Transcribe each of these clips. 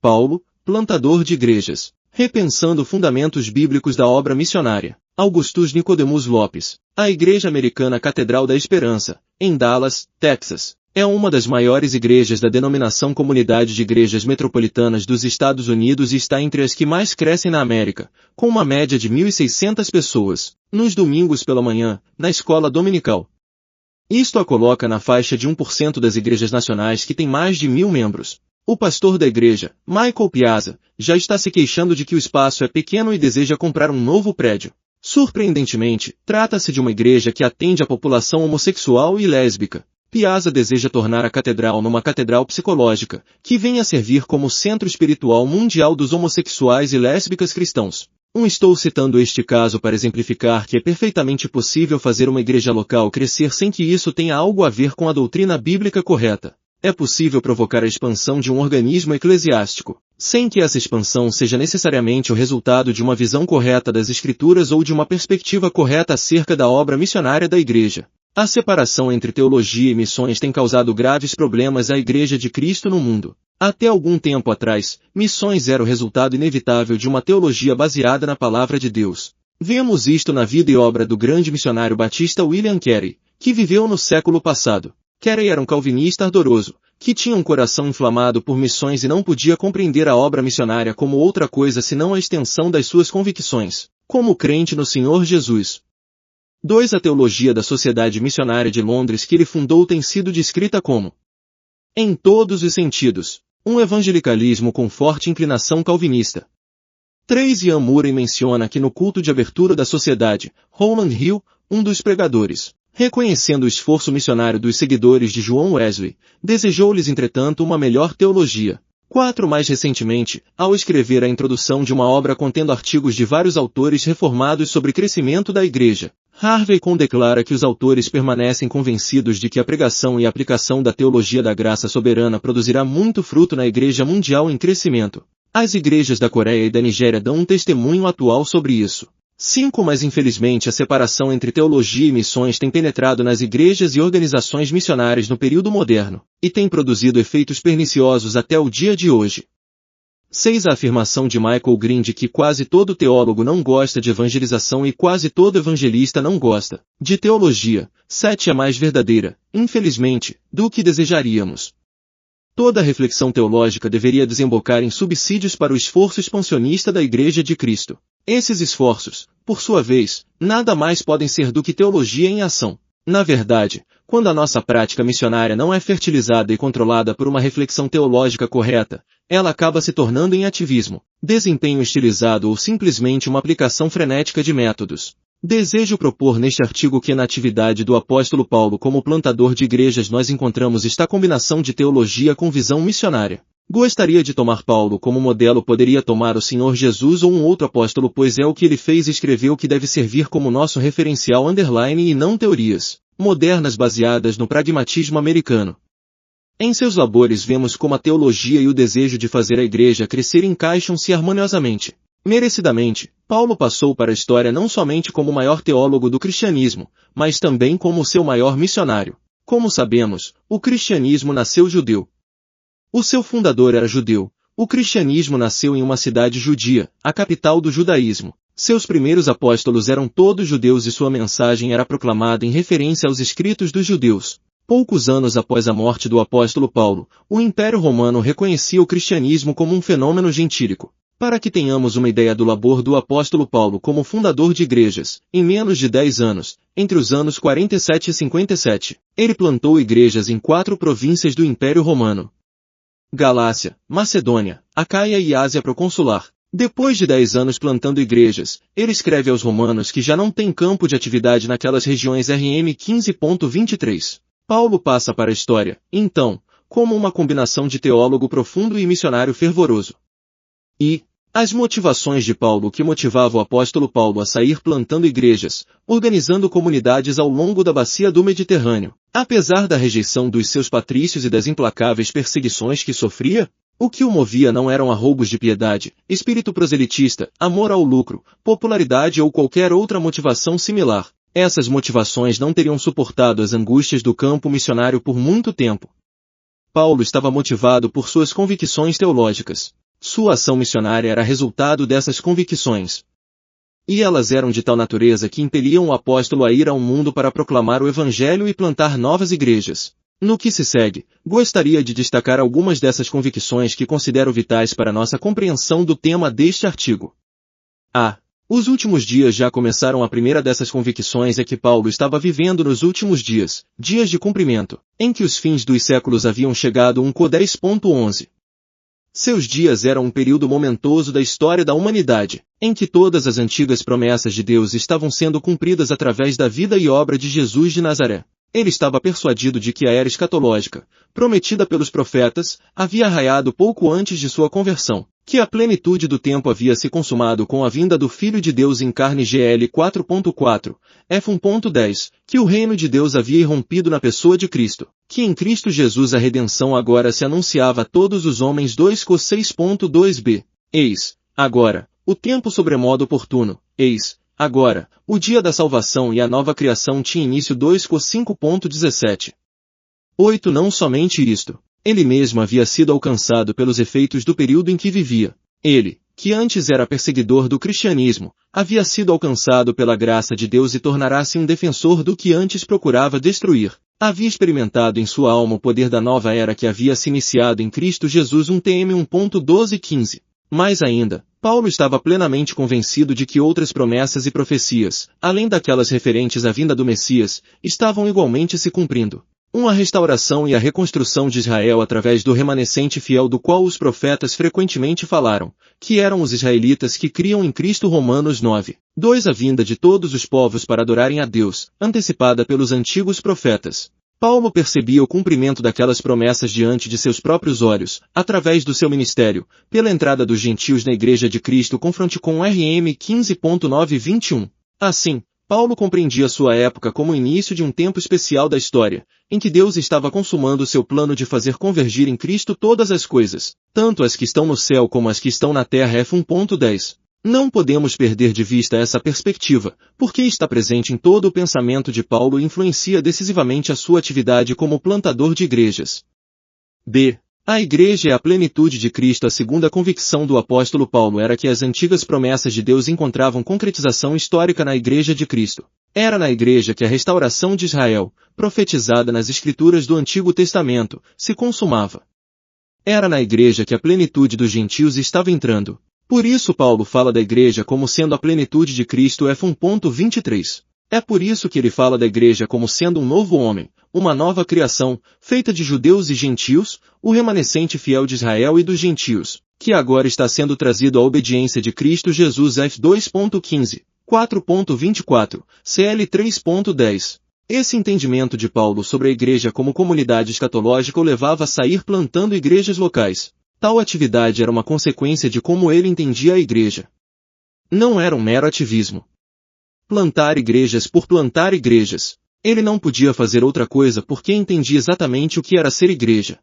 Paulo, plantador de igrejas, repensando fundamentos bíblicos da obra missionária. Augustus Nicodemus Lopes. A Igreja Americana Catedral da Esperança, em Dallas, Texas, é uma das maiores igrejas da denominação Comunidade de Igrejas Metropolitanas dos Estados Unidos e está entre as que mais crescem na América, com uma média de 1.600 pessoas, nos domingos pela manhã, na escola dominical. Isto a coloca na faixa de 1% das igrejas nacionais que têm mais de 1.000 membros. O pastor da igreja, Michael Piazza, já está se queixando de que o espaço é pequeno e deseja comprar um novo prédio. Surpreendentemente, trata-se de uma igreja que atende a população homossexual e lésbica. Piazza deseja tornar a catedral numa catedral psicológica, que venha a servir como centro espiritual mundial dos homossexuais e lésbicas cristãos. Estou citando este caso para exemplificar que é perfeitamente possível fazer uma igreja local crescer sem que isso tenha algo a ver com a doutrina bíblica correta. É possível provocar a expansão de um organismo eclesiástico, sem que essa expansão seja necessariamente o resultado de uma visão correta das Escrituras ou de uma perspectiva correta acerca da obra missionária da igreja. A separação entre teologia e missões tem causado graves problemas à Igreja de Cristo no mundo. Até algum tempo atrás, missões era o resultado inevitável de uma teologia baseada na palavra de Deus. Vemos isto na vida e obra do grande missionário batista William Carey, que viveu no século passado. Carey era um calvinista ardoroso, que tinha um coração inflamado por missões e não podia compreender a obra missionária como outra coisa senão a extensão das suas convicções, como crente no Senhor Jesus. A teologia da Sociedade Missionária de Londres que ele fundou tem sido descrita como, em todos os sentidos, um evangelicalismo com forte inclinação calvinista. Ian Murray menciona que no culto de abertura da sociedade, Rowland Hill, um dos pregadores, reconhecendo o esforço missionário dos seguidores de John Wesley, desejou-lhes entretanto uma melhor teologia. Mais recentemente, ao escrever a introdução de uma obra contendo artigos de vários autores reformados sobre crescimento da igreja, Harvey Cohn declara que os autores permanecem convencidos de que a pregação e a aplicação da teologia da graça soberana produzirá muito fruto na igreja mundial em crescimento. As igrejas da Coreia e da Nigéria dão um testemunho atual sobre isso. Mas infelizmente a separação entre teologia e missões tem penetrado nas igrejas e organizações missionárias no período moderno, e tem produzido efeitos perniciosos até o dia de hoje. A afirmação de Michael Green de que quase todo teólogo não gosta de evangelização e quase todo evangelista não gosta de teologia, é mais verdadeira, infelizmente, do que desejaríamos. Toda reflexão teológica deveria desembocar em subsídios para o esforço expansionista da Igreja de Cristo. Esses esforços, por sua vez, nada mais podem ser do que teologia em ação. Na verdade, quando a nossa prática missionária não é fertilizada e controlada por uma reflexão teológica correta, ela acaba se tornando em ativismo, desempenho estilizado ou simplesmente uma aplicação frenética de métodos. Desejo propor neste artigo que na atividade do apóstolo Paulo como plantador de igrejas nós encontramos esta combinação de teologia com visão missionária. Gostaria de tomar Paulo como modelo, poderia tomar o Senhor Jesus ou um outro apóstolo, pois é o que ele fez e escreveu que deve servir como nosso referencial e não teorias modernas baseadas no pragmatismo americano. Em seus labores vemos como a teologia e o desejo de fazer a igreja crescer encaixam-se harmoniosamente. Merecidamente, Paulo passou para a história não somente como o maior teólogo do cristianismo, mas também como o seu maior missionário. Como sabemos, o cristianismo nasceu judeu. O seu fundador era judeu. O cristianismo nasceu em uma cidade judia, a capital do judaísmo. Seus primeiros apóstolos eram todos judeus e sua mensagem era proclamada em referência aos escritos dos judeus. Poucos anos após a morte do apóstolo Paulo, o Império Romano reconhecia o cristianismo como um fenômeno gentílico. Para que tenhamos uma ideia do labor do apóstolo Paulo como fundador de igrejas, em menos de 10 anos, entre os anos 47 e 57, ele plantou igrejas em 4 províncias do Império Romano: Galácia, Macedônia, Acaia e Ásia Proconsular. Depois de 10 anos plantando igrejas, ele escreve aos romanos que já não tem campo de atividade naquelas regiões. RM 15.23. Paulo passa para a história, então, como uma combinação de teólogo profundo e missionário fervoroso. E as motivações de Paulo que motivava o apóstolo Paulo a sair plantando igrejas, organizando comunidades ao longo da bacia do Mediterrâneo, apesar da rejeição dos seus patrícios e das implacáveis perseguições que sofria? O que o movia não eram arroubos de piedade, espírito proselitista, amor ao lucro, popularidade ou qualquer outra motivação similar. Essas motivações não teriam suportado as angústias do campo missionário por muito tempo. Paulo estava motivado por suas convicções teológicas. Sua ação missionária era resultado dessas convicções. E elas eram de tal natureza que impeliam o apóstolo a ir ao mundo para proclamar o Evangelho e plantar novas igrejas. No que se segue, gostaria de destacar algumas dessas convicções que considero vitais para nossa compreensão do tema deste artigo. Os últimos dias já começaram. A primeira dessas convicções é que Paulo estava vivendo nos últimos dias, dias de cumprimento, em que os fins dos séculos haviam chegado. 1 Cor 10.11. Seus dias eram um período momentoso da história da humanidade, em que todas as antigas promessas de Deus estavam sendo cumpridas através da vida e obra de Jesus de Nazaré. Ele estava persuadido de que a era escatológica, prometida pelos profetas, havia raiado pouco antes de sua conversão, que a plenitude do tempo havia se consumado com a vinda do Filho de Deus em carne. GL 4.4, F 1.10, que o reino de Deus havia irrompido na pessoa de Cristo, que em Cristo Jesus a redenção agora se anunciava a todos os homens. 2 Cor 6.2b. Eis, agora, o tempo sobremodo oportuno, eis, agora, o dia da salvação e a nova criação tinha início. 2 Cor 5.17. 8. Não somente isto. Ele mesmo havia sido alcançado pelos efeitos do período em que vivia. Ele, que antes era perseguidor do cristianismo, havia sido alcançado pela graça de Deus e tornará-se um defensor do que antes procurava destruir. Havia experimentado em sua alma o poder da nova era que havia se iniciado em Cristo Jesus. 1 TM 1.12-15. Mais ainda, Paulo estava plenamente convencido de que outras promessas e profecias, além daquelas referentes à vinda do Messias, estavam igualmente se cumprindo. A restauração e a reconstrução de Israel através do remanescente fiel do qual os profetas frequentemente falaram, que eram os israelitas que criam em Cristo. Romanos 9. 2. A vinda de todos os povos para adorarem a Deus, antecipada pelos antigos profetas. Paulo percebia o cumprimento daquelas promessas diante de seus próprios olhos, através do seu ministério, pela entrada dos gentios na Igreja de Cristo. Confronte com RM 15.9-21. Assim, Paulo compreendia sua época como o início de um tempo especial da história, em que Deus estava consumando seu plano de fazer convergir em Cristo todas as coisas, tanto as que estão no céu como as que estão na terra. F 1.10. Não podemos perder de vista essa perspectiva, porque está presente em todo o pensamento de Paulo e influencia decisivamente a sua atividade como plantador de igrejas. A igreja é a plenitude de Cristo. A segunda convicção do apóstolo Paulo era que as antigas promessas de Deus encontravam concretização histórica na igreja de Cristo. Era na igreja que a restauração de Israel, profetizada nas Escrituras do Antigo Testamento, se consumava. Era na igreja que a plenitude dos gentios estava entrando. Por isso Paulo fala da igreja como sendo a plenitude de Cristo. F 1.23. É por isso que ele fala da igreja como sendo um novo homem, uma nova criação, feita de judeus e gentios, o remanescente fiel de Israel e dos gentios, que agora está sendo trazido à obediência de Cristo Jesus. F 2.15, 4.24, CL 3.10. Esse entendimento de Paulo sobre a igreja como comunidade escatológica o levava a sair plantando igrejas locais. Tal atividade era uma consequência de como ele entendia a igreja. Não era um mero ativismo. Plantar igrejas por plantar igrejas. Ele não podia fazer outra coisa porque entendia exatamente o que era ser igreja.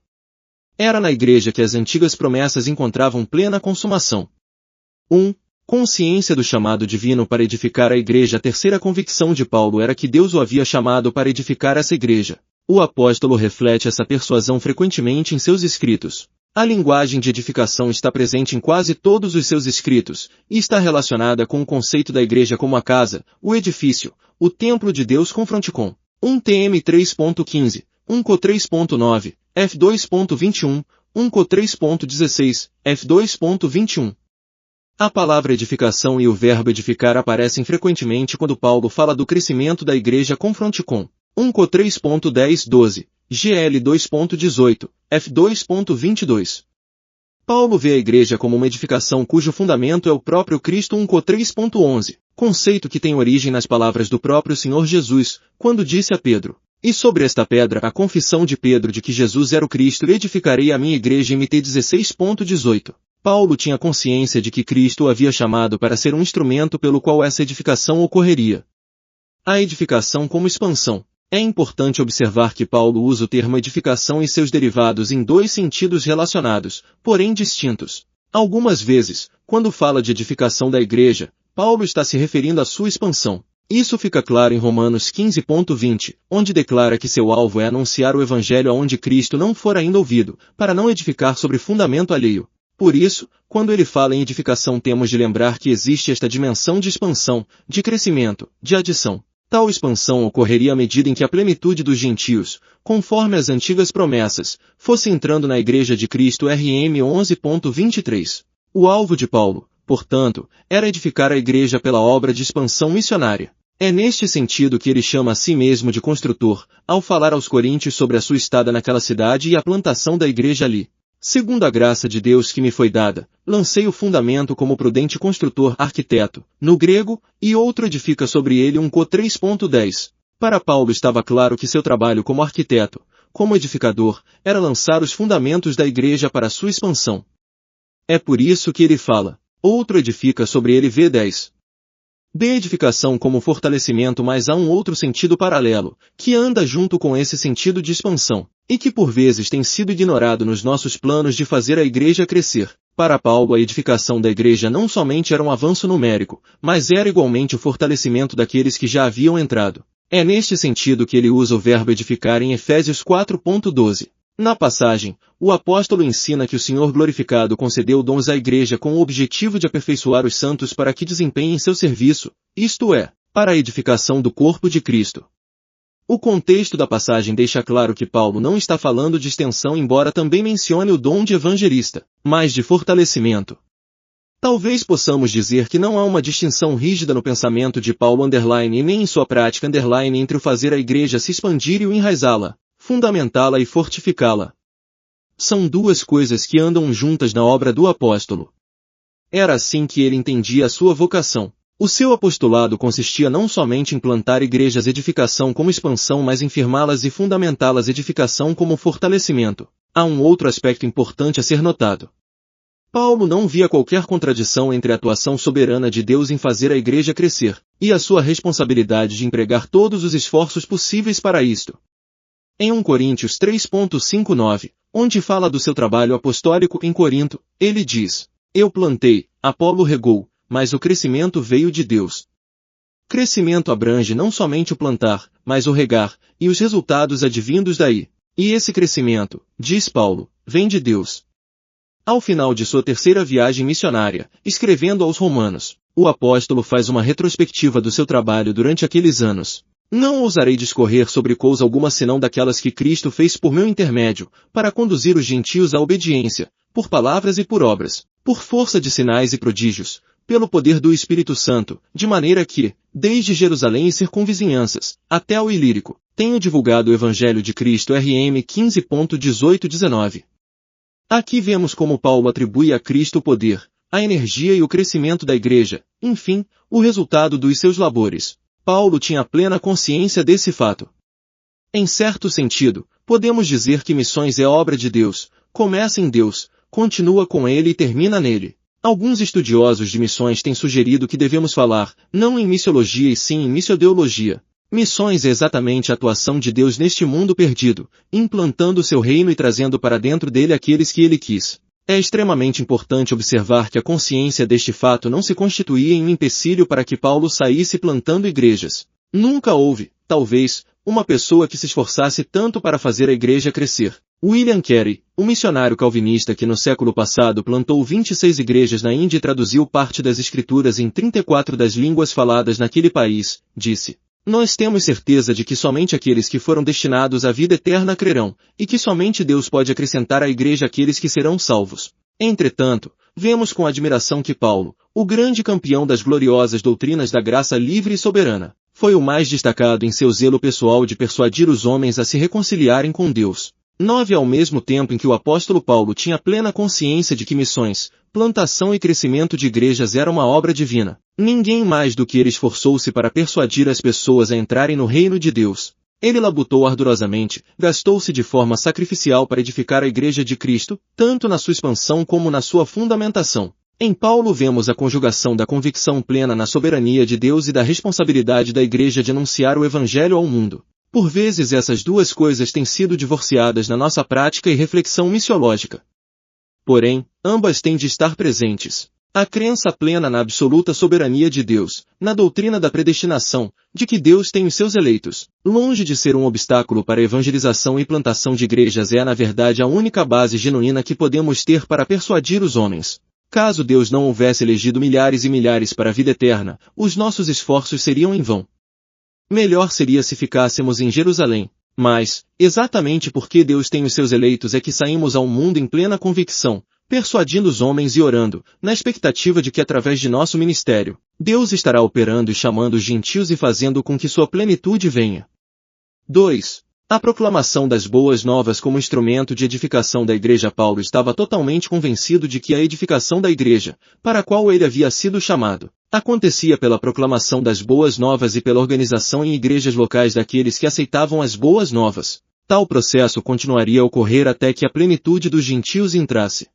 Era na igreja que as antigas promessas encontravam plena consumação. 1. Consciência do chamado divino para edificar a igreja. A terceira convicção de Paulo era que Deus o havia chamado para edificar essa igreja. O apóstolo reflete essa persuasão frequentemente em seus escritos. A linguagem de edificação está presente em quase todos os seus escritos, e está relacionada com o conceito da igreja como a casa, o edifício, o templo de Deus. Confronte com 1 TM 3.15, 1 Co 3.9, F 2.21, 1 Co 3.16, F 2.21. A palavra edificação e o verbo edificar aparecem frequentemente quando Paulo fala do crescimento da igreja. Confronte com 1 Co 3.10-12, GL 2.18, F 2.22. Paulo vê a igreja como uma edificação cujo fundamento é o próprio Cristo. 1 Co 3.11, conceito que tem origem nas palavras do próprio Senhor Jesus, quando disse a Pedro: "E sobre esta pedra a confissão de Pedro de que Jesus era o Cristo, edificarei a minha igreja." MT 16.18. Paulo tinha consciência de que Cristo o havia chamado para ser um instrumento pelo qual essa edificação ocorreria. A edificação como expansão. É importante observar que Paulo usa o termo edificação e seus derivados em dois sentidos relacionados, porém distintos. Algumas vezes, quando fala de edificação da igreja, Paulo está se referindo à sua expansão. Isso fica claro em Romanos 15.20, onde declara que seu alvo é anunciar o evangelho aonde Cristo não for ainda ouvido, para não edificar sobre fundamento alheio. Por isso, quando ele fala em edificação temos de lembrar que existe esta dimensão de expansão, de crescimento, de adição. Tal expansão ocorreria à medida em que a plenitude dos gentios, conforme as antigas promessas, fosse entrando na Igreja de Cristo RM 11.23. O alvo de Paulo, portanto, era edificar a Igreja pela obra de expansão missionária. É neste sentido que ele chama a si mesmo de construtor, ao falar aos coríntios sobre a sua estada naquela cidade e a plantação da Igreja ali. Segundo a graça de Deus que me foi dada, lancei o fundamento como prudente construtor arquiteto, no grego, e outro edifica sobre ele um co 3.10. Para Paulo estava claro que seu trabalho como arquiteto, como edificador, era lançar os fundamentos da igreja para sua expansão. É por isso que ele fala, outro edifica sobre ele v10. De edificação como fortalecimento, mas há um outro sentido paralelo, que anda junto com esse sentido de expansão, e que por vezes tem sido ignorado nos nossos planos de fazer a igreja crescer. Para Paulo a edificação da igreja não somente era um avanço numérico, mas era igualmente o fortalecimento daqueles que já haviam entrado. É neste sentido que ele usa o verbo edificar em Efésios 4.12. Na passagem, o apóstolo ensina que o Senhor glorificado concedeu dons à igreja com o objetivo de aperfeiçoar os santos para que desempenhem seu serviço, isto é, para a edificação do corpo de Cristo. O contexto da passagem deixa claro que Paulo não está falando de extensão, embora também mencione o dom de evangelista, mas de fortalecimento. Talvez possamos dizer que não há uma distinção rígida no pensamento de Paulo _ e nem em sua prática _ entre o fazer a igreja se expandir e o enraizá-la, fundamentá-la e fortificá-la. São duas coisas que andam juntas na obra do apóstolo. Era assim que ele entendia a sua vocação. O seu apostolado consistia não somente em plantar igrejas edificação como expansão, mas em firmá-las e fundamentá-las edificação como fortalecimento. Há um outro aspecto importante a ser notado. Paulo não via qualquer contradição entre a atuação soberana de Deus em fazer a igreja crescer, e a sua responsabilidade de empregar todos os esforços possíveis para isto. Em 1 Coríntios 3.59, onde fala do seu trabalho apostólico em Corinto, ele diz: Eu plantei, Apolo regou, mas o crescimento veio de Deus. Crescimento abrange não somente o plantar, mas o regar, e os resultados advindos daí. E esse crescimento, diz Paulo, vem de Deus. Ao final de sua terceira viagem missionária, escrevendo aos Romanos, o apóstolo faz uma retrospectiva do seu trabalho durante aqueles anos. Não ousarei discorrer sobre coisa alguma senão daquelas que Cristo fez por meu intermédio, para conduzir os gentios à obediência, por palavras e por obras, por força de sinais e prodígios, pelo poder do Espírito Santo, de maneira que, desde Jerusalém e circunvizinhanças, até ao Ilírico, tenho divulgado o Evangelho de Cristo RM 15.18-19. Aqui vemos como Paulo atribui a Cristo o poder, a energia e o crescimento da igreja, enfim, o resultado dos seus labores. Paulo tinha plena consciência desse fato. Em certo sentido, podemos dizer que missões é obra de Deus, começa em Deus, continua com Ele e termina nele. Alguns estudiosos de missões têm sugerido que devemos falar, não em missiologia e sim em missiodeologia. Missões é exatamente a atuação de Deus neste mundo perdido, implantando o seu reino e trazendo para dentro dele aqueles que ele quis. É extremamente importante observar que a consciência deste fato não se constituía em um empecilho para que Paulo saísse plantando igrejas. Nunca houve, talvez, uma pessoa que se esforçasse tanto para fazer a igreja crescer. William Carey, um missionário calvinista que no século passado plantou 26 igrejas na Índia e traduziu parte das escrituras em 34 das línguas faladas naquele país, disse: Nós temos certeza de que somente aqueles que foram destinados à vida eterna crerão, e que somente Deus pode acrescentar à igreja aqueles que serão salvos. Entretanto, vemos com admiração que Paulo, o grande campeão das gloriosas doutrinas da graça livre e soberana, foi o mais destacado em seu zelo pessoal de persuadir os homens a se reconciliarem com Deus. 9. Ao mesmo tempo em que o apóstolo Paulo tinha plena consciência de que missões, plantação e crescimento de igrejas era uma obra divina, ninguém mais do que ele esforçou-se para persuadir as pessoas a entrarem no reino de Deus. Ele labutou ardorosamente, gastou-se de forma sacrificial para edificar a igreja de Cristo, tanto na sua expansão como na sua fundamentação. Em Paulo vemos a conjugação da convicção plena na soberania de Deus e da responsabilidade da igreja de anunciar o evangelho ao mundo. Por vezes essas duas coisas têm sido divorciadas na nossa prática e reflexão missiológica. Porém, ambas têm de estar presentes. A crença plena na absoluta soberania de Deus, na doutrina da predestinação, de que Deus tem os seus eleitos, longe de ser um obstáculo para a evangelização e plantação de igrejas, é na verdade a única base genuína que podemos ter para persuadir os homens. Caso Deus não houvesse elegido milhares e milhares para a vida eterna, os nossos esforços seriam em vão. Melhor seria se ficássemos em Jerusalém. Mas, exatamente porque Deus tem os seus eleitos é que saímos ao mundo em plena convicção, persuadindo os homens e orando, na expectativa de que através de nosso ministério, Deus estará operando e chamando os gentios e fazendo com que sua plenitude venha. 2. A proclamação das boas novas como instrumento de edificação da igreja. Paulo estava totalmente convencido de que a edificação da igreja, para a qual ele havia sido chamado, acontecia pela proclamação das boas novas e pela organização em igrejas locais daqueles que aceitavam as boas novas. Tal processo continuaria a ocorrer até que a plenitude dos gentios entrasse.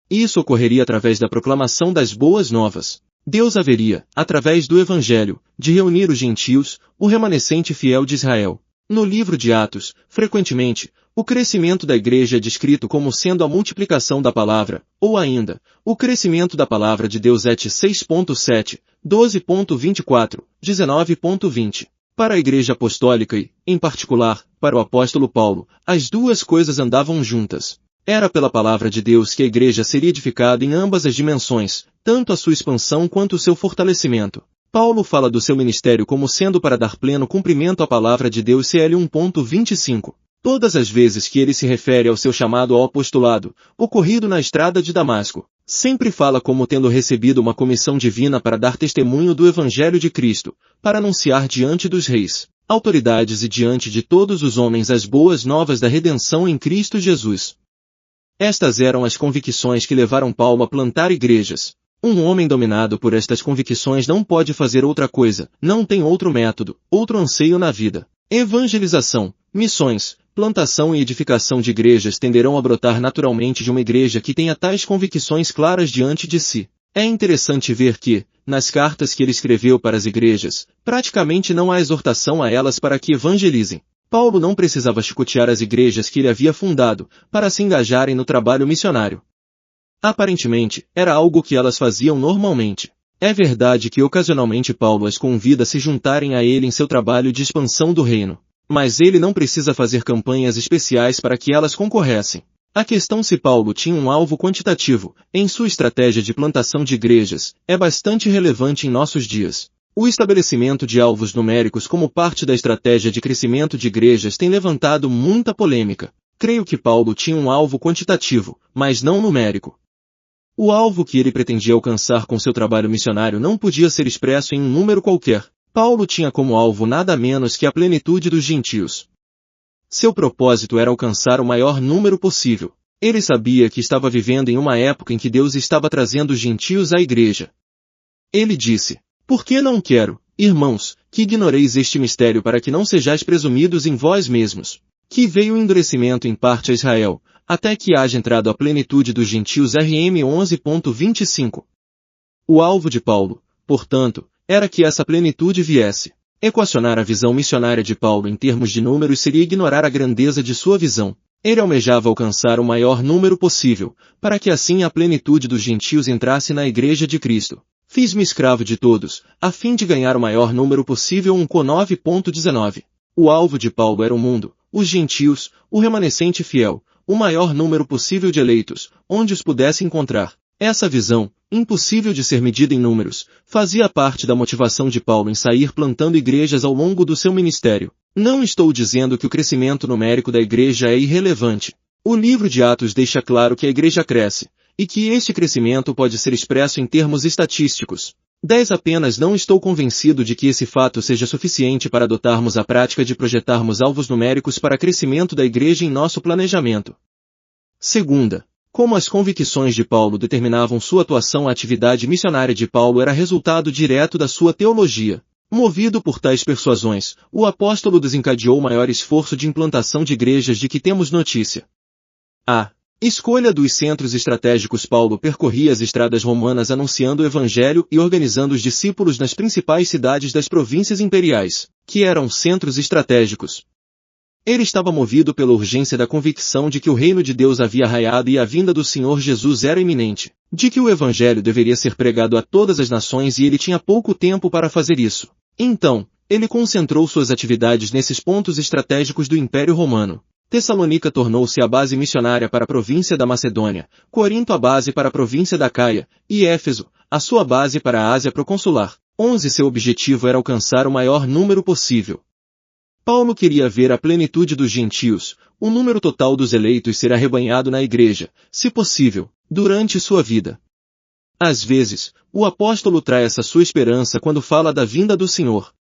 Isso ocorreria através da proclamação das boas novas. Deus haveria, através do Evangelho, de reunir os gentios, o remanescente fiel de Israel. No livro de Atos, frequentemente, o crescimento da igreja é descrito como sendo a multiplicação da palavra, ou ainda, o crescimento da palavra de Deus et 6.7, 12.24, 19.20. Para a igreja apostólica e, em particular, para o apóstolo Paulo, as duas coisas andavam juntas. Era pela palavra de Deus que a igreja seria edificada em ambas as dimensões, tanto a sua expansão quanto o seu fortalecimento. Paulo fala do seu ministério como sendo para dar pleno cumprimento à palavra de Deus CL 1.25. Todas as vezes que ele se refere ao seu chamado ao apostolado, ocorrido na estrada de Damasco, sempre fala como tendo recebido uma comissão divina para dar testemunho do Evangelho de Cristo, para anunciar diante dos reis, autoridades e diante de todos os homens as boas novas da redenção em Cristo Jesus. Estas eram as convicções que levaram Paulo a plantar igrejas. Um homem dominado por estas convicções não pode fazer outra coisa, não tem outro método, outro anseio na vida. Evangelização, missões, plantação e edificação de igrejas tenderão a brotar naturalmente de uma igreja que tenha tais convicções claras diante de si. É interessante ver que, nas cartas que ele escreveu para as igrejas, praticamente não há exortação a elas para que evangelizem. Paulo não precisava chicotear as igrejas que ele havia fundado, para se engajarem no trabalho missionário. Aparentemente, era algo que elas faziam normalmente. É verdade que ocasionalmente Paulo as convida a se juntarem a ele em seu trabalho de expansão do reino. Mas ele não precisa fazer campanhas especiais para que elas concorressem. A questão se Paulo tinha um alvo quantitativo, em sua estratégia de plantação de igrejas, é bastante relevante em nossos dias. O estabelecimento de alvos numéricos como parte da estratégia de crescimento de igrejas tem levantado muita polêmica. Creio que Paulo tinha um alvo quantitativo, mas não numérico. O alvo que ele pretendia alcançar com seu trabalho missionário não podia ser expresso em um número qualquer. Paulo tinha como alvo nada menos que a plenitude dos gentios. Seu propósito era alcançar o maior número possível. Ele sabia que estava vivendo em uma época em que Deus estava trazendo os gentios à igreja. Ele disse: "Por que não quero, irmãos, que ignoreis este mistério para que não sejais presumidos em vós mesmos, que veio o endurecimento em parte a Israel, até que haja entrado a plenitude dos gentios RM 11.25. O alvo de Paulo, portanto, era que essa plenitude viesse. Equacionar a visão missionária de Paulo em termos de números seria ignorar a grandeza de sua visão. Ele almejava alcançar o maior número possível, para que assim a plenitude dos gentios entrasse na igreja de Cristo. Fiz-me escravo de todos, a fim de ganhar o maior número possível. 9.19. O alvo de Paulo era o mundo, os gentios, o remanescente fiel, o maior número possível de eleitos, onde os pudesse encontrar. Essa visão, impossível de ser medida em números, fazia parte da motivação de Paulo em sair plantando igrejas ao longo do seu ministério. Não estou dizendo que o crescimento numérico da igreja é irrelevante. O livro de Atos deixa claro que a igreja cresce, e que este crescimento pode ser expresso em termos estatísticos. 10 apenas. Não estou convencido de que esse fato seja suficiente para adotarmos a prática de projetarmos alvos numéricos para crescimento da igreja em nosso planejamento. Segunda, como as convicções de Paulo determinavam sua atuação, a atividade missionária de Paulo era resultado direto da sua teologia. Movido por tais persuasões, o apóstolo desencadeou o maior esforço de implantação de igrejas de que temos notícia. A escolha dos centros estratégicos. Paulo percorria as estradas romanas anunciando o evangelho e organizando os discípulos nas principais cidades das províncias imperiais, que eram centros estratégicos. Ele estava movido pela urgência da convicção de que o reino de Deus havia raiado e a vinda do Senhor Jesus era iminente, de que o Evangelho deveria ser pregado a todas as nações e ele tinha pouco tempo para fazer isso. Então, ele concentrou suas atividades nesses pontos estratégicos do Império Romano. Tessalônica tornou-se a base missionária para a província da Macedônia, Corinto a base para a província da Caia, e Éfeso, a sua base para a Ásia proconsular. 11. Seu objetivo era alcançar o maior número possível. Paulo queria ver a plenitude dos gentios, o número total dos eleitos ser arrebanhado na igreja, se possível, durante sua vida. Às vezes, o apóstolo traz essa sua esperança quando fala da vinda do Senhor.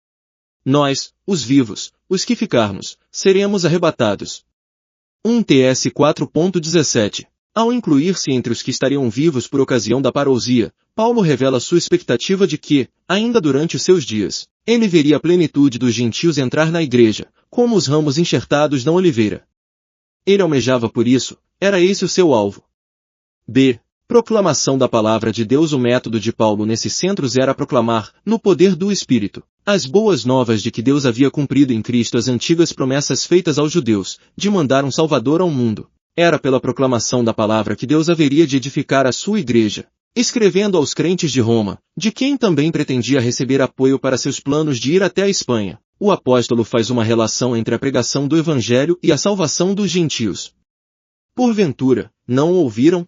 Nós, os vivos, os que ficarmos, seremos arrebatados. 1 TS 4.17. Ao incluir-se entre os que estariam vivos por ocasião da parousia, Paulo revela sua expectativa de que, ainda durante os seus dias, ele veria a plenitude dos gentios entrar na igreja, como os ramos enxertados na oliveira. Ele almejava por isso, era esse o seu alvo. B. Proclamação da palavra de Deus. O método de Paulo nesses centros era proclamar, no poder do Espírito, as boas novas de que Deus havia cumprido em Cristo as antigas promessas feitas aos judeus, de mandar um Salvador ao mundo. Era pela proclamação da palavra que Deus haveria de edificar a sua igreja, escrevendo aos crentes de Roma, de quem também pretendia receber apoio para seus planos de ir até a Espanha. O apóstolo faz uma relação entre a pregação do Evangelho e a salvação dos gentios. Porventura, não o ouviram?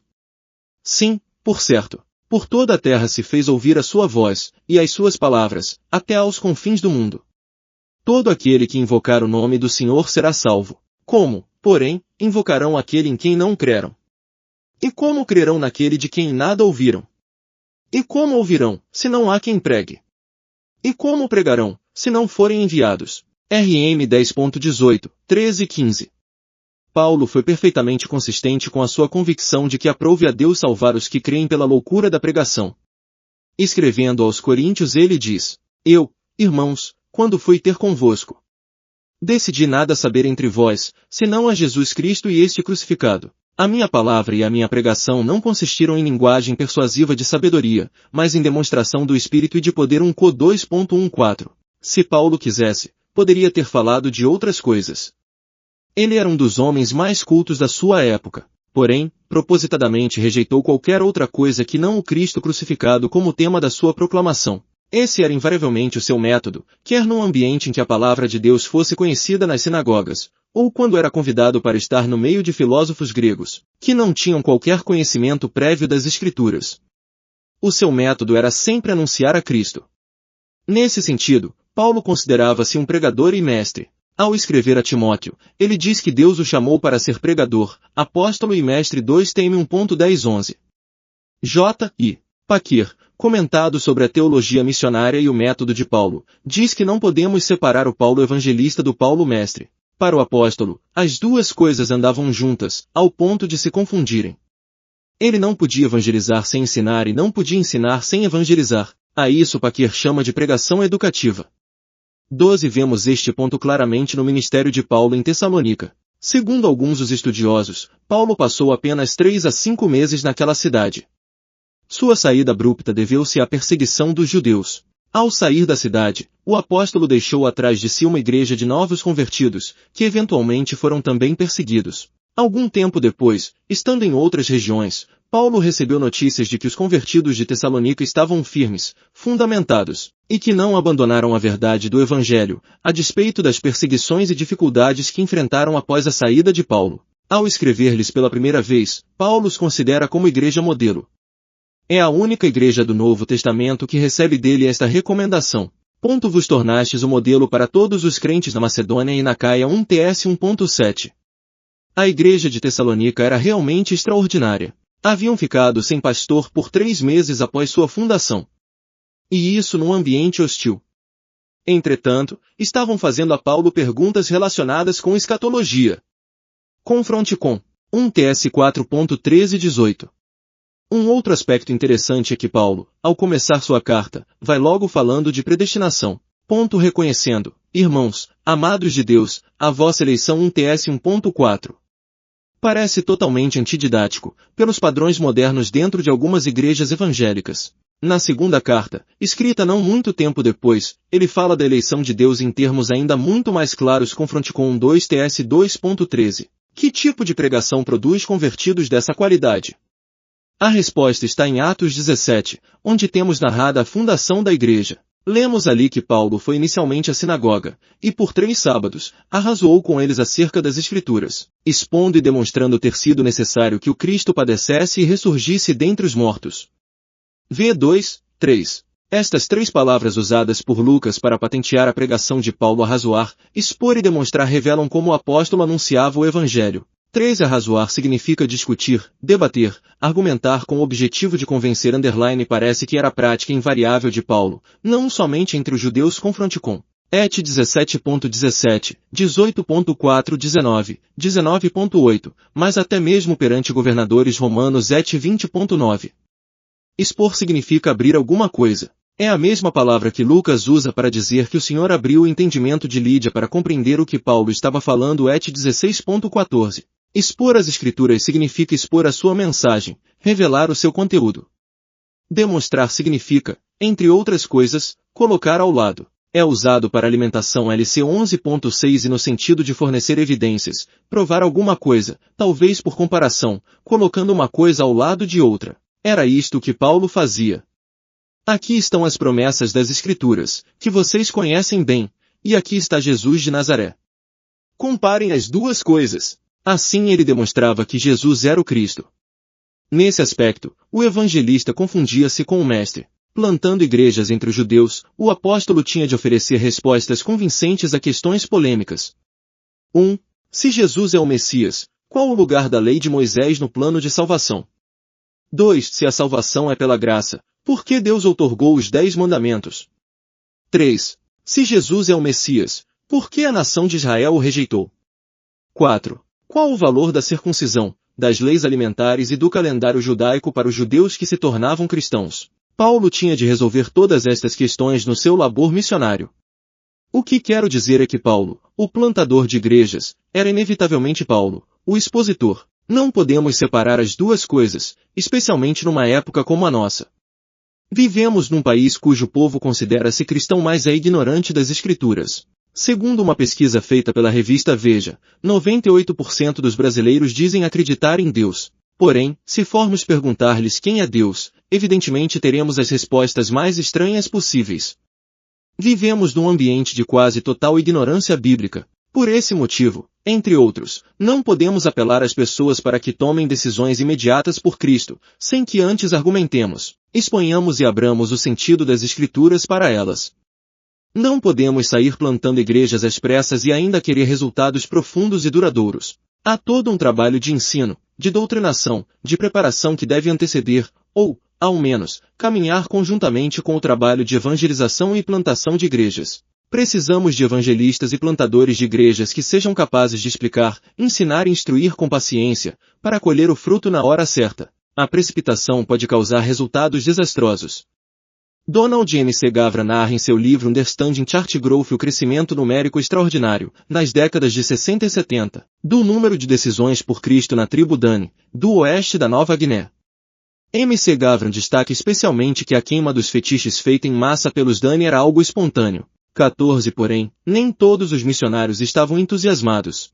Sim, por certo. Por toda a terra se fez ouvir a sua voz, e as suas palavras, até aos confins do mundo. Todo aquele que invocar o nome do Senhor será salvo. Como, porém, invocarão aquele em quem não creram? E como crerão naquele de quem nada ouviram? E como ouvirão, se não há quem pregue? E como pregarão, se não forem enviados? RM 10.18, 13 e 15. Paulo foi perfeitamente consistente com a sua convicção de que aprove a Deus salvar os que creem pela loucura da pregação. Escrevendo aos Coríntios ele diz: Eu, irmãos, quando fui ter convosco, decidi nada saber entre vós, senão a Jesus Cristo e este crucificado. A minha palavra e a minha pregação não consistiram em linguagem persuasiva de sabedoria, mas em demonstração do Espírito e de poder. 1 Co 2.14. Se Paulo quisesse, poderia ter falado de outras coisas. Ele era um dos homens mais cultos da sua época, porém, propositadamente rejeitou qualquer outra coisa que não o Cristo crucificado como tema da sua proclamação. Esse era invariavelmente o seu método, quer num ambiente em que a palavra de Deus fosse conhecida nas sinagogas, ou quando era convidado para estar no meio de filósofos gregos, que não tinham qualquer conhecimento prévio das Escrituras. O seu método era sempre anunciar a Cristo. Nesse sentido, Paulo considerava-se um pregador e mestre. Ao escrever a Timóteo, ele diz que Deus o chamou para ser pregador, apóstolo e mestre. 2 Tim 1.10-11. J. I. Paquir, comentado sobre a teologia missionária e o método de Paulo, diz que não podemos separar o Paulo evangelista do Paulo mestre. Para o apóstolo, as duas coisas andavam juntas, ao ponto de se confundirem. Ele não podia evangelizar sem ensinar e não podia ensinar sem evangelizar. A isso Paquir chama de pregação educativa. 12. Vemos este ponto claramente no ministério de Paulo em Tessalônica. Segundo alguns dos estudiosos, Paulo passou apenas 3 a 5 meses naquela cidade. Sua saída abrupta deveu-se à perseguição dos judeus. Ao sair da cidade, o apóstolo deixou atrás de si uma igreja de novos convertidos, que eventualmente foram também perseguidos. Algum tempo depois, estando em outras regiões, Paulo recebeu notícias de que os convertidos de Tessalônica estavam firmes, fundamentados, e que não abandonaram a verdade do Evangelho, a despeito das perseguições e dificuldades que enfrentaram após a saída de Paulo. Ao escrever-lhes pela primeira vez, Paulo os considera como igreja modelo. É a única igreja do Novo Testamento que recebe dele esta recomendação. Vos tornastes o modelo para todos os crentes na Macedônia e na Caia. 1 TS 1.7. A igreja de Tessalônica era realmente extraordinária. Haviam ficado sem pastor por 3 meses após sua fundação. E isso num ambiente hostil. Entretanto, estavam fazendo a Paulo perguntas relacionadas com escatologia. Confronte com 1 TS 4.13-18. Um outro aspecto interessante é que Paulo, ao começar sua carta, vai logo falando de predestinação. Reconhecendo, irmãos, amados de Deus, a vossa eleição. 1 TS 1.4. Parece totalmente antididático, pelos padrões modernos dentro de algumas igrejas evangélicas. Na segunda carta, escrita não muito tempo depois, ele fala da eleição de Deus em termos ainda muito mais claros. Confronte com 2 TS 2.13. Que tipo de pregação produz convertidos dessa qualidade? A resposta está em Atos 17, onde temos narrada a fundação da igreja. Lemos ali que Paulo foi inicialmente à sinagoga, e por 3 sábados, arrazoou com eles acerca das Escrituras, expondo e demonstrando ter sido necessário que o Cristo padecesse e ressurgisse dentre os mortos. V 2, 3. Estas 3 palavras usadas por Lucas para patentear a pregação de Paulo: arrazoar, expor e demonstrar, revelam como o apóstolo anunciava o Evangelho. 3. Arrazoar significa discutir, debater, argumentar com o objetivo de convencer. Parece que era a prática invariável de Paulo, não somente entre os judeus. Confronte com Et 17.17, 18.4, 19, 19.8, mas até mesmo perante governadores romanos. Et 20.9. Expor significa abrir alguma coisa. É a mesma palavra que Lucas usa para dizer que o Senhor abriu o entendimento de Lídia para compreender o que Paulo estava falando. Et 16.14. Expor as Escrituras significa expor a sua mensagem, revelar o seu conteúdo. Demonstrar significa, entre outras coisas, colocar ao lado. É usado para alimentação. LC 11.6 e no sentido de fornecer evidências, provar alguma coisa, talvez por comparação, colocando uma coisa ao lado de outra. Era isto que Paulo fazia. Aqui estão as promessas das Escrituras, que vocês conhecem bem, e aqui está Jesus de Nazaré. Comparem as duas coisas. Assim ele demonstrava que Jesus era o Cristo. Nesse aspecto, o evangelista confundia-se com o mestre. Plantando igrejas entre os judeus, o apóstolo tinha de oferecer respostas convincentes a questões polêmicas. 1. Se Jesus é o Messias, qual o lugar da lei de Moisés no plano de salvação? 2. Se a salvação é pela graça, por que Deus outorgou os 10 mandamentos? 3. Se Jesus é o Messias, por que a nação de Israel o rejeitou? 4. Qual o valor da circuncisão, das leis alimentares e do calendário judaico para os judeus que se tornavam cristãos? Paulo tinha de resolver todas estas questões no seu labor missionário. O que quero dizer é que Paulo, o plantador de igrejas, era inevitavelmente Paulo, o expositor. Não podemos separar as duas coisas, especialmente numa época como a nossa. Vivemos num país cujo povo considera-se cristão, mas é ignorante das Escrituras. Segundo uma pesquisa feita pela revista Veja, 98% dos brasileiros dizem acreditar em Deus. Porém, se formos perguntar-lhes quem é Deus, evidentemente teremos as respostas mais estranhas possíveis. Vivemos num ambiente de quase total ignorância bíblica. Por esse motivo, entre outros, não podemos apelar às pessoas para que tomem decisões imediatas por Cristo, sem que antes argumentemos, exponhamos e abramos o sentido das Escrituras para elas. Não podemos sair plantando igrejas às pressas e ainda querer resultados profundos e duradouros. Há todo um trabalho de ensino, de doutrinação, de preparação que deve anteceder, ou, ao menos, caminhar conjuntamente com o trabalho de evangelização e plantação de igrejas. Precisamos de evangelistas e plantadores de igrejas que sejam capazes de explicar, ensinar e instruir com paciência, para colher o fruto na hora certa. A precipitação pode causar resultados desastrosos. Donald M. C. Gavra narra em seu livro Understanding Church Growth o crescimento numérico extraordinário, nas décadas de 60 e 70, do número de decisões por Cristo na tribo Dani, do oeste da Nova Guiné. M. C. Gavra destaca especialmente que a queima dos fetiches feita em massa pelos Dani era algo espontâneo. 14 Porém, nem todos os missionários estavam entusiasmados.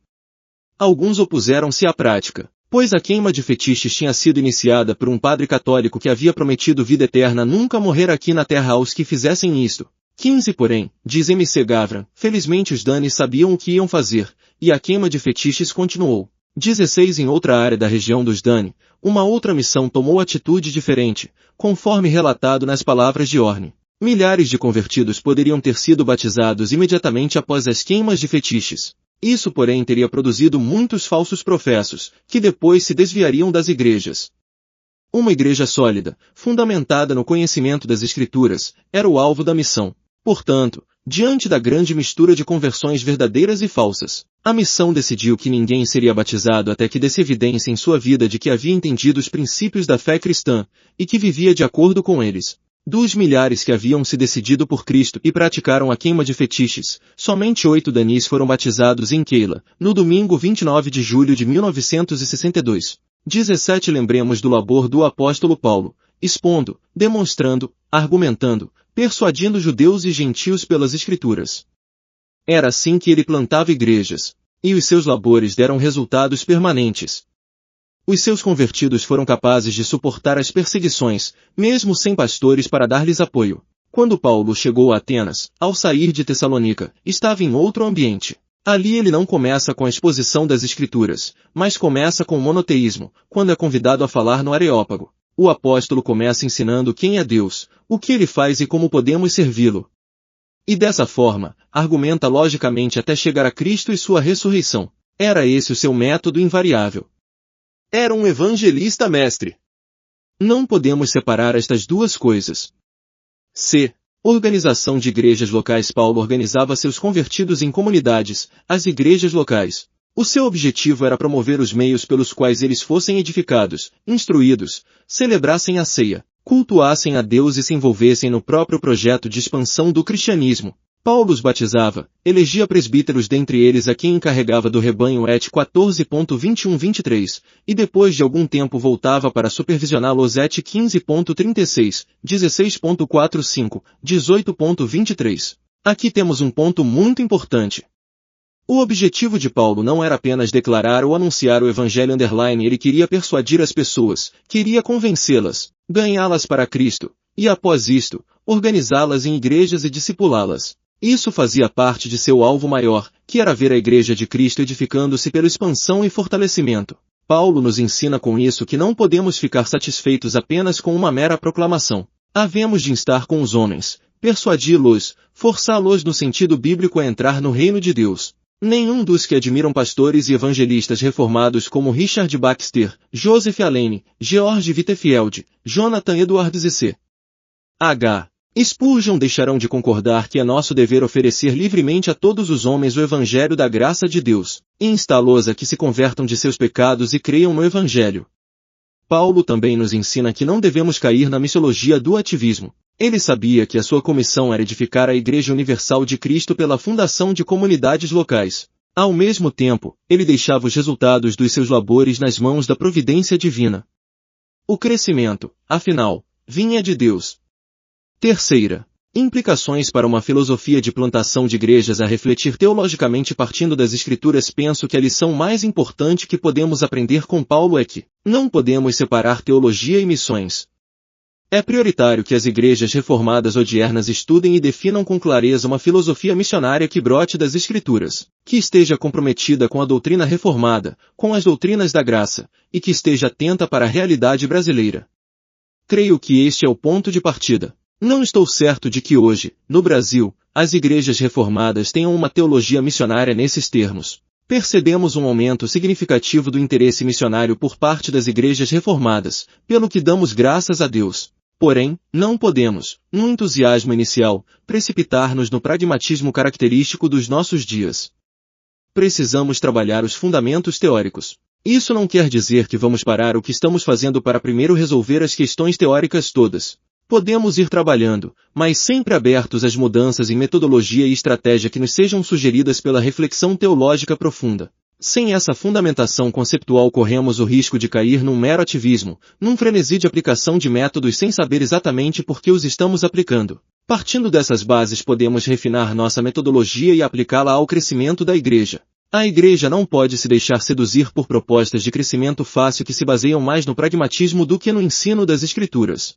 Alguns opuseram-se à prática, pois a queima de fetiches tinha sido iniciada por um padre católico que havia prometido vida eterna nunca morrer aqui na terra aos que fizessem isto. 15 Porém, diz M. C. Gavra, felizmente os Dani sabiam o que iam fazer, e a queima de fetiches continuou. 16 Em outra área da região dos Dani, uma outra missão tomou atitude diferente, conforme relatado nas palavras de Orne. Milhares de convertidos poderiam ter sido batizados imediatamente após as queimas de fetiches. Isso, porém, teria produzido muitos falsos professos, que depois se desviariam das igrejas. Uma igreja sólida, fundamentada no conhecimento das Escrituras, era o alvo da missão. Portanto, diante da grande mistura de conversões verdadeiras e falsas, a missão decidiu que ninguém seria batizado até que desse evidência em sua vida de que havia entendido os princípios da fé cristã, e que vivia de acordo com eles. Dos milhares que haviam se decidido por Cristo e praticaram a queima de fetiches, somente 8 Danis foram batizados em Keila, no domingo 29 de julho de 1962. 17 Lembremos do labor do apóstolo Paulo, expondo, demonstrando, argumentando, persuadindo judeus e gentios pelas Escrituras. Era assim que ele plantava igrejas, e os seus labores deram resultados permanentes. Os seus convertidos foram capazes de suportar as perseguições, mesmo sem pastores para dar-lhes apoio. Quando Paulo chegou a Atenas, ao sair de Tessalônica, estava em outro ambiente. Ali ele não começa com a exposição das Escrituras, mas começa com o monoteísmo, quando é convidado a falar no Areópago. O apóstolo começa ensinando quem é Deus, o que ele faz e como podemos servi-lo. E dessa forma, argumenta logicamente até chegar a Cristo e sua ressurreição. Era esse o seu método invariável. Era um evangelista mestre. Não podemos separar estas duas coisas. C. Organização de igrejas locais. Paulo organizava seus convertidos em comunidades, as igrejas locais. O seu objetivo era promover os meios pelos quais eles fossem edificados, instruídos, celebrassem a ceia, cultuassem a Deus e se envolvessem no próprio projeto de expansão do cristianismo. Paulo os batizava, elegia presbíteros dentre eles a quem encarregava do rebanho et 14.21-23, e depois de algum tempo voltava para supervisioná-los et 15.36, 16.45, 18.23. Aqui temos um ponto muito importante. O objetivo de Paulo não era apenas declarar ou anunciar o evangelho ele queria persuadir as pessoas, queria convencê-las, ganhá-las para Cristo, e após isto, organizá-las em igrejas e discipulá-las. Isso fazia parte de seu alvo maior, que era ver a Igreja de Cristo edificando-se pela expansão e fortalecimento. Paulo nos ensina com isso que não podemos ficar satisfeitos apenas com uma mera proclamação. Havemos de instar com os homens, persuadi-los, forçá-los no sentido bíblico a entrar no reino de Deus. Nenhum dos que admiram pastores e evangelistas reformados como Richard Baxter, Joseph Alleine, George Whitefield, Jonathan Edwards e C. H. Spurgeon deixarão de concordar que é nosso dever oferecer livremente a todos os homens o Evangelho da graça de Deus, e instá-los a que se convertam de seus pecados e creiam no Evangelho. Paulo também nos ensina que não devemos cair na missiologia do ativismo. Ele sabia que a sua comissão era edificar a Igreja Universal de Cristo pela fundação de comunidades locais. Ao mesmo tempo, ele deixava os resultados dos seus labores nas mãos da providência divina. O crescimento, afinal, vinha de Deus. Terceira. Implicações para uma filosofia de plantação de igrejas a refletir teologicamente partindo das Escrituras. Penso que a lição mais importante que podemos aprender com Paulo é que não podemos separar teologia e missões. É prioritário que as igrejas reformadas odiernas estudem e definam com clareza uma filosofia missionária que brote das Escrituras, que esteja comprometida com a doutrina reformada, com as doutrinas da graça, e que esteja atenta para a realidade brasileira. Creio que este é o ponto de partida. Não estou certo de que hoje, no Brasil, as igrejas reformadas tenham uma teologia missionária nesses termos. Percebemos um aumento significativo do interesse missionário por parte das igrejas reformadas, pelo que damos graças a Deus. Porém, não podemos, no entusiasmo inicial, precipitar-nos no pragmatismo característico dos nossos dias. Precisamos trabalhar os fundamentos teóricos. Isso não quer dizer que vamos parar o que estamos fazendo para primeiro resolver as questões teóricas todas. Podemos ir trabalhando, mas sempre abertos às mudanças em metodologia e estratégia que nos sejam sugeridas pela reflexão teológica profunda. Sem essa fundamentação conceptual corremos o risco de cair num mero ativismo, num frenesi de aplicação de métodos sem saber exatamente por que os estamos aplicando. Partindo dessas bases podemos refinar nossa metodologia e aplicá-la ao crescimento da igreja. A igreja não pode se deixar seduzir por propostas de crescimento fácil que se baseiam mais no pragmatismo do que no ensino das Escrituras.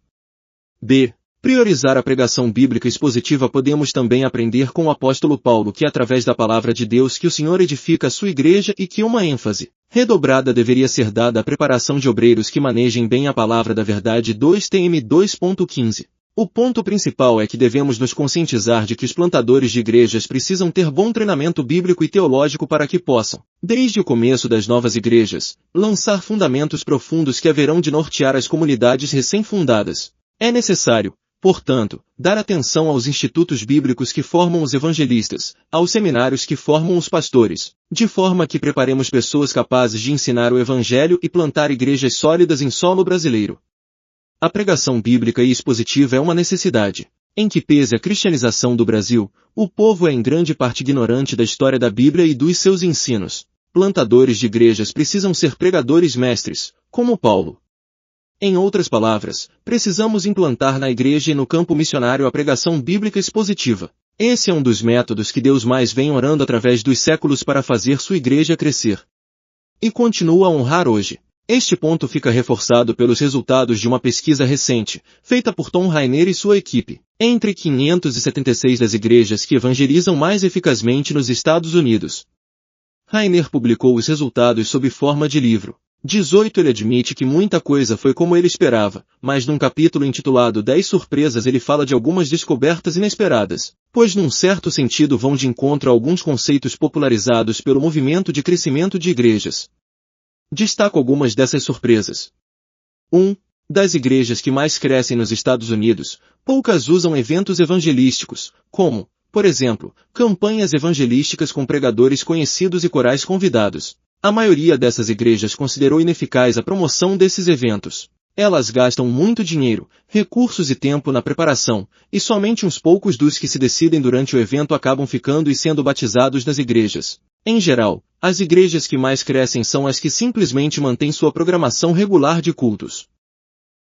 B. Priorizar a pregação bíblica expositiva. Podemos também aprender com o apóstolo Paulo que através da palavra de Deus que o Senhor edifica a sua igreja e que uma ênfase redobrada deveria ser dada à preparação de obreiros que manejem bem a palavra da verdade. 2 Tim 2.15. O ponto principal é que devemos nos conscientizar de que os plantadores de igrejas precisam ter bom treinamento bíblico e teológico para que possam, desde o começo das novas igrejas, lançar fundamentos profundos que haverão de nortear as comunidades recém-fundadas. É necessário, portanto, dar atenção aos institutos bíblicos que formam os evangelistas, aos seminários que formam os pastores, de forma que preparemos pessoas capazes de ensinar o evangelho e plantar igrejas sólidas em solo brasileiro. A pregação bíblica e expositiva é uma necessidade. Em que pese a cristianização do Brasil, o povo é em grande parte ignorante da história da Bíblia e dos seus ensinos. Plantadores de igrejas precisam ser pregadores mestres, como Paulo. Em outras palavras, precisamos implantar na igreja e no campo missionário a pregação bíblica expositiva. Esse é um dos métodos que Deus mais vem orando através dos séculos para fazer sua igreja crescer. E continua a honrar hoje. Este ponto fica reforçado pelos resultados de uma pesquisa recente, feita por Tom Rainer e sua equipe, entre 576 das igrejas que evangelizam mais eficazmente nos Estados Unidos. Rainer publicou os resultados sob forma de livro. 18 Ele admite que muita coisa foi como ele esperava, mas num capítulo intitulado 10 Surpresas ele fala de algumas descobertas inesperadas, pois num certo sentido vão de encontro a alguns conceitos popularizados pelo movimento de crescimento de igrejas. Destaco algumas dessas surpresas. 1. Das igrejas que mais crescem nos Estados Unidos, poucas usam eventos evangelísticos, como, por exemplo, campanhas evangelísticas com pregadores conhecidos e corais convidados. A maioria dessas igrejas considerou ineficaz a promoção desses eventos. Elas gastam muito dinheiro, recursos e tempo na preparação, e somente uns poucos dos que se decidem durante o evento acabam ficando e sendo batizados nas igrejas. Em geral, as igrejas que mais crescem são as que simplesmente mantêm sua programação regular de cultos.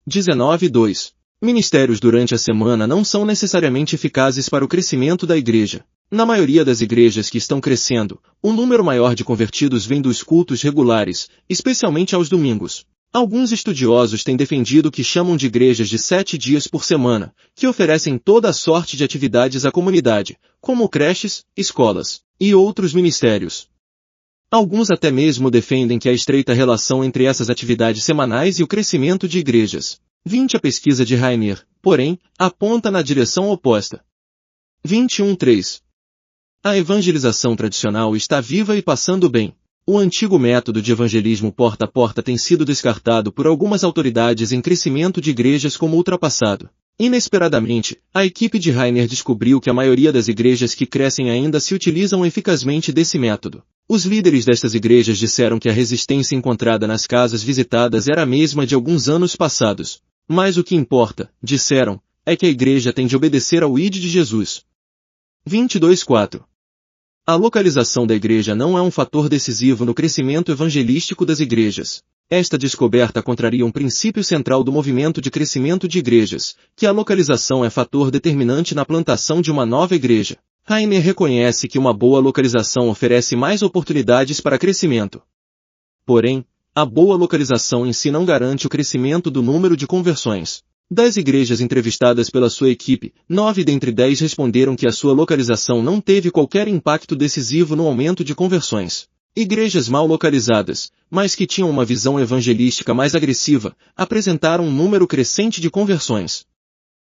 19.2. Ministérios durante a semana não são necessariamente eficazes para o crescimento da igreja. Na maioria das igrejas que estão crescendo, o número maior de convertidos vem dos cultos regulares, especialmente aos domingos. Alguns estudiosos têm defendido o que chamam de igrejas de 7 dias por semana, que oferecem toda a sorte de atividades à comunidade, como creches, escolas e outros ministérios. Alguns até mesmo defendem que há estreita relação entre essas atividades semanais e o crescimento de igrejas. 20 A pesquisa de Rainer, porém, aponta na direção oposta. 21.3. A evangelização tradicional está viva e passando bem. O antigo método de evangelismo porta a porta tem sido descartado por algumas autoridades em crescimento de igrejas como ultrapassado. Inesperadamente, a equipe de Rainer descobriu que a maioria das igrejas que crescem ainda se utilizam eficazmente desse método. Os líderes destas igrejas disseram que a resistência encontrada nas casas visitadas era a mesma de alguns anos passados. Mas o que importa, disseram, é que a igreja tem de obedecer ao ID de Jesus. 22.4. A localização da igreja não é um fator decisivo no crescimento evangelístico das igrejas. Esta descoberta contraria um princípio central do movimento de crescimento de igrejas, que a localização é fator determinante na plantação de uma nova igreja. Rainer reconhece que uma boa localização oferece mais oportunidades para crescimento. Porém, a boa localização em si não garante o crescimento do número de conversões. Das igrejas entrevistadas pela sua equipe, 9 dentre 10 responderam que a sua localização não teve qualquer impacto decisivo no aumento de conversões. Igrejas mal localizadas, mas que tinham uma visão evangelística mais agressiva, apresentaram um número crescente de conversões.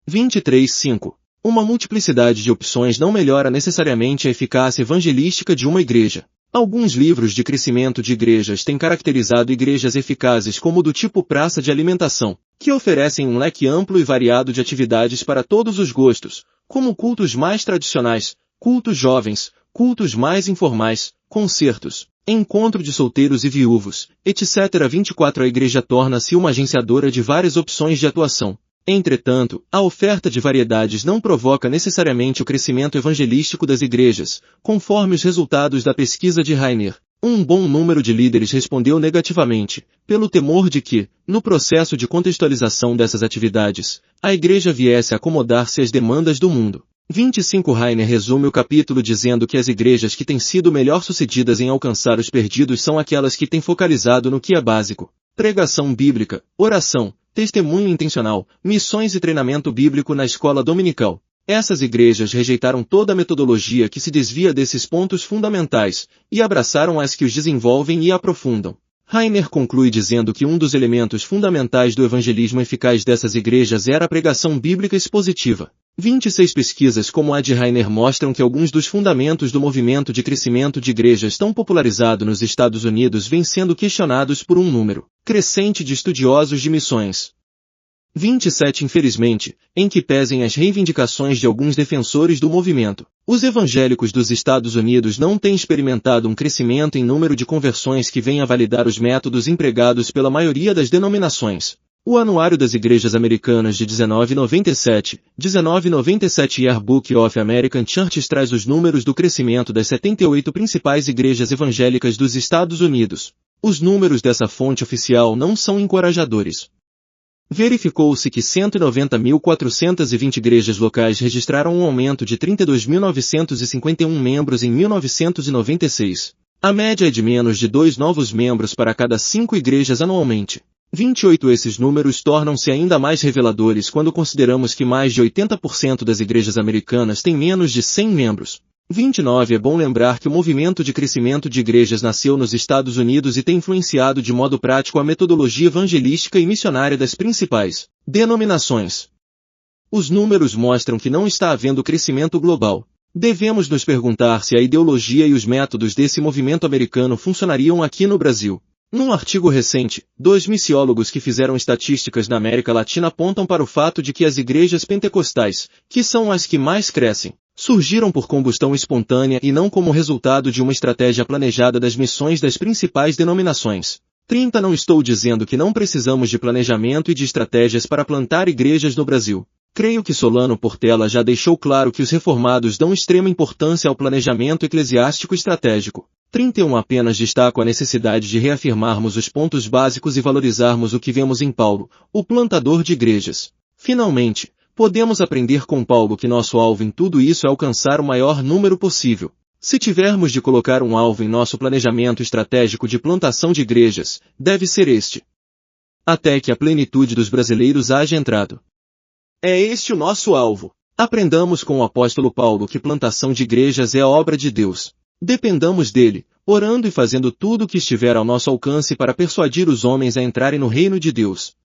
23.5. Uma multiplicidade de opções não melhora necessariamente a eficácia evangelística de uma igreja. Alguns livros de crescimento de igrejas têm caracterizado igrejas eficazes como do tipo praça de alimentação, que oferecem um leque amplo e variado de atividades para todos os gostos, como cultos mais tradicionais, cultos jovens, cultos mais informais, concertos, encontro de solteiros e viúvos, etc. 24 A igreja torna-se uma agenciadora de várias opções de atuação. Entretanto, a oferta de variedades não provoca necessariamente o crescimento evangelístico das igrejas, conforme os resultados da pesquisa de Rainer. Um bom número de líderes respondeu negativamente, pelo temor de que, no processo de contextualização dessas atividades, a igreja viesse a acomodar-se às demandas do mundo. 25 Rainer resume o capítulo dizendo que as igrejas que têm sido melhor sucedidas em alcançar os perdidos são aquelas que têm focalizado no que é básico: pregação bíblica, oração, testemunho intencional, missões e treinamento bíblico na escola dominical. Essas igrejas rejeitaram toda a metodologia que se desvia desses pontos fundamentais, e abraçaram as que os desenvolvem e aprofundam. Rainer conclui dizendo que um dos elementos fundamentais do evangelismo eficaz dessas igrejas era a pregação bíblica expositiva. 26 pesquisas como a de Rainer mostram que alguns dos fundamentos do movimento de crescimento de igrejas tão popularizado nos Estados Unidos vêm sendo questionados por um número crescente de estudiosos de missões. 27 Infelizmente, em que pesem as reivindicações de alguns defensores do movimento, os evangélicos dos Estados Unidos não têm experimentado um crescimento em número de conversões que venha a validar os métodos empregados pela maioria das denominações. O Anuário das Igrejas Americanas de 1997 Yearbook of American Churches traz os números do crescimento das 78 principais igrejas evangélicas dos Estados Unidos. Os números dessa fonte oficial não são encorajadores. Verificou-se que 190.420 igrejas locais registraram um aumento de 32.951 membros em 1996. A média é de menos de 2 novos membros para cada 5 igrejas anualmente. 28 Esses números tornam-se ainda mais reveladores quando consideramos que mais de 80% das igrejas americanas têm menos de 100 membros. 29 É bom lembrar que o movimento de crescimento de igrejas nasceu nos Estados Unidos e tem influenciado de modo prático a metodologia evangelística e missionária das principais denominações. Os números mostram que não está havendo crescimento global. Devemos nos perguntar se a ideologia e os métodos desse movimento americano funcionariam aqui no Brasil. Num artigo recente, 2 missiólogos que fizeram estatísticas na América Latina apontam para o fato de que as igrejas pentecostais, que são as que mais crescem, surgiram por combustão espontânea e não como resultado de uma estratégia planejada das missões das principais denominações. 30 Não estou dizendo que não precisamos de planejamento e de estratégias para plantar igrejas no Brasil. Creio que Solano Portela já deixou claro que os reformados dão extrema importância ao planejamento eclesiástico estratégico. 31 Apenas destaco a necessidade de reafirmarmos os pontos básicos e valorizarmos o que vemos em Paulo, o plantador de igrejas. Finalmente, podemos aprender com Paulo que nosso alvo em tudo isso é alcançar o maior número possível. Se tivermos de colocar um alvo em nosso planejamento estratégico de plantação de igrejas, deve ser este: até que a plenitude dos brasileiros haja entrado. É este o nosso alvo. Aprendamos com o apóstolo Paulo que plantação de igrejas é a obra de Deus. Dependamos dele, orando e fazendo tudo o que estiver ao nosso alcance para persuadir os homens a entrarem no reino de Deus.